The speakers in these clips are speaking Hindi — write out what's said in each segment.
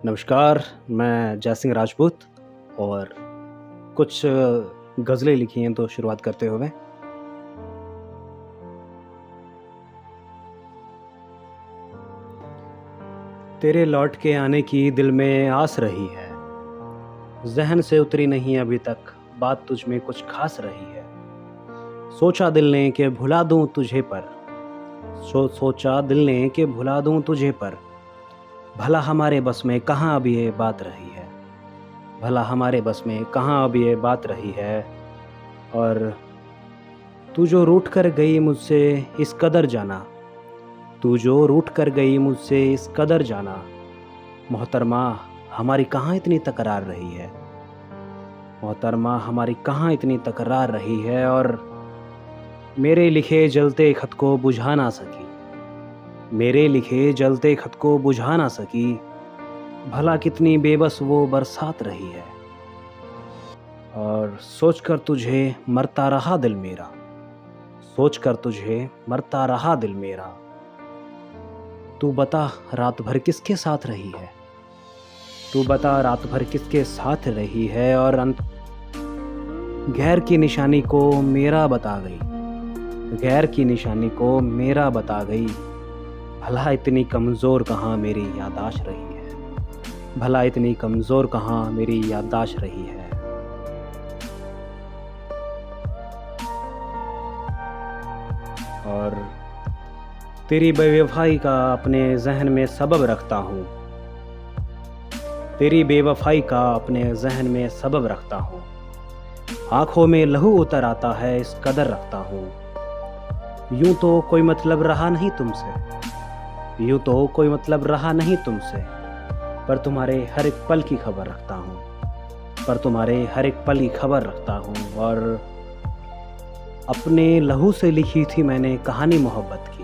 नमस्कार, मैं जय सिंह राजपूत और कुछ गज़लें लिखी हैं तो शुरुआत करते हुए। तेरे लौट के आने की दिल में आस रही है, ज़हन से उतरी नहीं अभी तक बात तुझ में कुछ ख़ास रही है। सोचा दिल ने कि भुला दूँ तुझे पर, सोचा दिल ने कि भुला दूँ तुझे पर, भला हमारे बस में कहाँ अब ये बात रही है। भला हमारे बस में कहाँ अब ये बात रही है। और तू जो रूठ कर गई मुझसे इस कदर जाना, तू जो रूठ कर गई मुझसे इस कदर जाना, मोहतरमा हमारी कहाँ इतनी तकरार रही है। मोहतरमा हमारी कहाँ इतनी तकरार रही है। और मेरे लिखे जलते खत को बुझा ना सकी, मेरे लिखे जलते खत को बुझा ना सकी, भला कितनी बेबस वो बरसात रही है। और सोचकर तुझे मरता रहा दिल मेरा, सोचकर तुझे मरता रहा दिल मेरा। तू बता रात भर किसके साथ रही है, तू बता रात भर किसके साथ रही है। और अंत गैर की निशानी को मेरा बता गई, गैर की निशानी को मेरा बता गई। भला इतनी कमज़ोर कहाँ मेरी याददाश्त रही है, भला इतनी कमज़ोर कहाँ मेरी याददाश्त रही है। और तेरी बेवफाई का अपने जहन में सबब रखता हूँ, तेरी बेवफाई का अपने जहन में सबब रखता हूँ। आँखों में लहू उतर आता है इस कदर रखता हूँ। यूं तो कोई मतलब रहा नहीं तुमसे, यूं तो कोई मतलब रहा नहीं तुमसे, पर तुम्हारे हर एक पल की खबर रखता हूँ, पर तुम्हारे हर एक पल की खबर रखता हूँ। और अपने लहू से लिखी थी मैंने कहानी मोहब्बत की,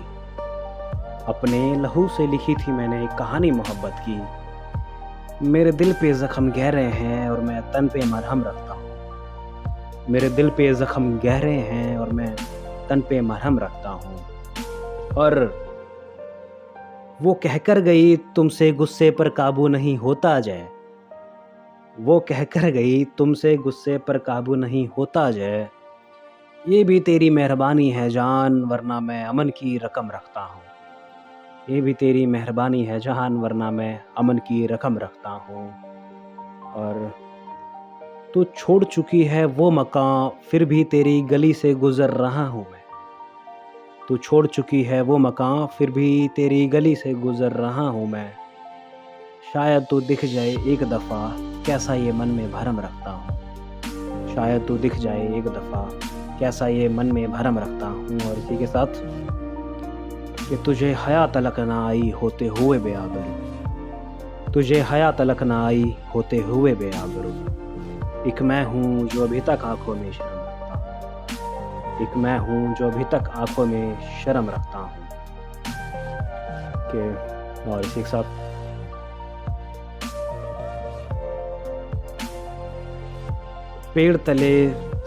अपने लहू से लिखी थी मैंने कहानी मोहब्बत की। मेरे दिल पे ज़ख्म गहरे हैं और मैं तन पे मरहम रखता हूँ, मेरे दिल पे ज़ख्म गहरे हैं और मैं तन पे मरहम रखता हूँ। और वो कहकर गई तुमसे गुस्से पर काबू नहीं होता जय, वो कहकर गई तुमसे गुस्से पर काबू नहीं होता जय। ये भी तेरी मेहरबानी है जान वरना मैं अमन की रकम रखता हूँ, ये भी तेरी मेहरबानी है जान वरना मैं अमन की रकम रखता हूँ। और तू छोड़ चुकी है वो मकां फिर भी तेरी गली से गुज़र रहा हूँ मैं, तू छोड़ चुकी है वो मकां फिर भी तेरी गली से गुज़र रहा हूँ मैं। शायद तू दिख जाए एक दफ़ा कैसा ये मन में भरम रखता हूँ, शायद तू दिख जाए एक दफ़ा कैसा ये मन में भरम रखता हूँ। और इसी के साथ कि तुझे हया तलक ना आई होते हुए बेआबरू, तुझे हया तलक ना आई होते हुए बेआबरू। एक मैं हूँ जो अभी तक आंखों में शर्म रखता हूँ, एक मैं हूँ जो अभी तक आंखों में शर्म रखता हूँ। कि और इसी के साथ पेड़ तले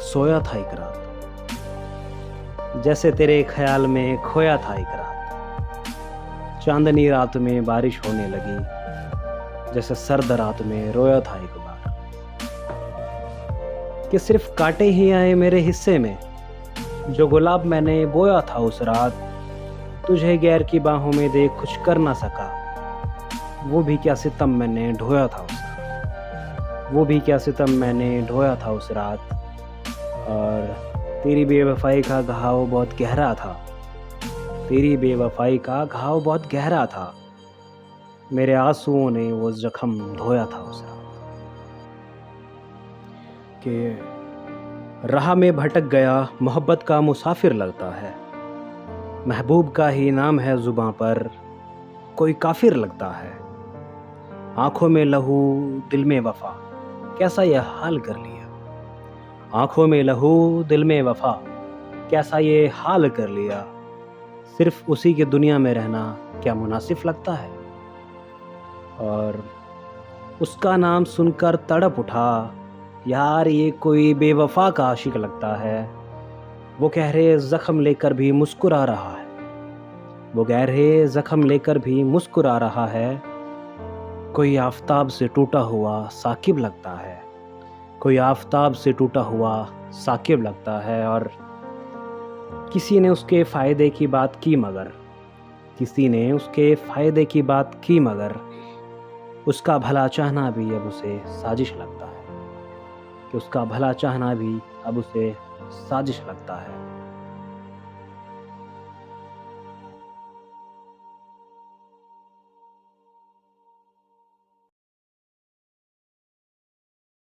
सोया था एक रात, जैसे तेरे ख्याल में खोया था एक रात। चांदनी रात में बारिश होने लगी, जैसे सर्द रात में रोया था एक बार। कि सिर्फ कांटे ही आए मेरे हिस्से में, जो गुलाब मैंने बोया था उस रात। तुझे गैर की बाहों में देख कुछ कर ना सका, वो भी क्या सितम मैंने ढोया था उस रात, वो भी क्या सितम मैंने ढोया था उस रात। और तेरी बेवफाई का घाव बहुत गहरा था, तेरी बेवफाई का घाव बहुत गहरा था, मेरे आंसुओं ने वो जख्म धोया था उस रात। कि राह में भटक गया मोहब्बत का मुसाफिर लगता है, महबूब का ही नाम है जुबां पर कोई काफिर लगता है। आंखों में लहू दिल में वफा कैसा ये हाल कर लिया, आंखों में लहू दिल में वफा कैसा ये हाल कर लिया। सिर्फ उसी की दुनिया में रहना क्या मुनासिब लगता है। और उसका नाम सुनकर तड़प उठा, यार ये कोई बेवफा का आशिक लगता है। वो गहरे ज़ख्म लेकर भी मुस्कुरा रहा है, वो गहरे ज़ख्म लेकर भी मुस्कुरा रहा है। कोई आफ़ताब से टूटा हुआ साकिब लगता है, कोई आफ़ताब से टूटा हुआ साकिब लगता है। और किसी ने उसके फ़ायदे की बात की मगर, किसी ने उसके फ़ायदे की बात की मगर, उसका भला चाहना भी अब उसे साजिश लगता है, कि उसका भला चाहना भी अब उसे साजिश लगता है।